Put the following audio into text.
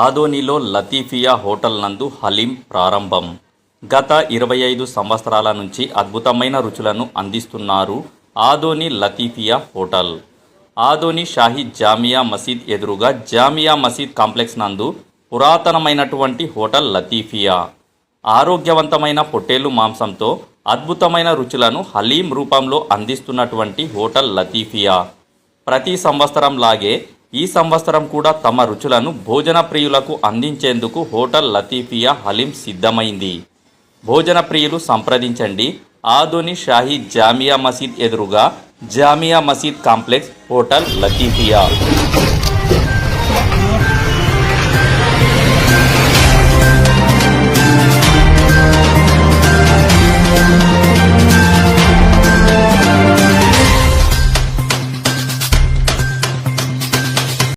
ఆదోనిలో లతీఫియా హోటల్ నందు హలీం ప్రారంభం. గత 25 సంవత్సరాల నుంచి అద్భుతమైన రుచులను అందిస్తున్నారు ఆదోని లతీఫియా హోటల్. ఆదోని షాహీ జామియా మసీద్ ఎదురుగా జామియా మసీద్ కాంప్లెక్స్ నందు పురాతనమైనటువంటి హోటల్ లతీఫియా. ఆరోగ్యవంతమైన పొట్టేలు మాంసంతో అద్భుతమైన రుచులను హలీం రూపంలో అందిస్తున్నటువంటి హోటల్ లతీఫియా. ప్రతి సంవత్సరం లాగే ఈ సంవత్సరం కూడా తమ రుచులను భోజన ప్రియులకు అందించేందుకు హోటల్ లతీఫియా హలీం సిద్ధమైంది. భోజన ప్రియులు సంప్రదించండి. ఆదోని షాహీ జామియా మసీద్ ఎదురుగా జామియా మసీద్ కాంప్లెక్స్ హోటల్ లతీఫియా.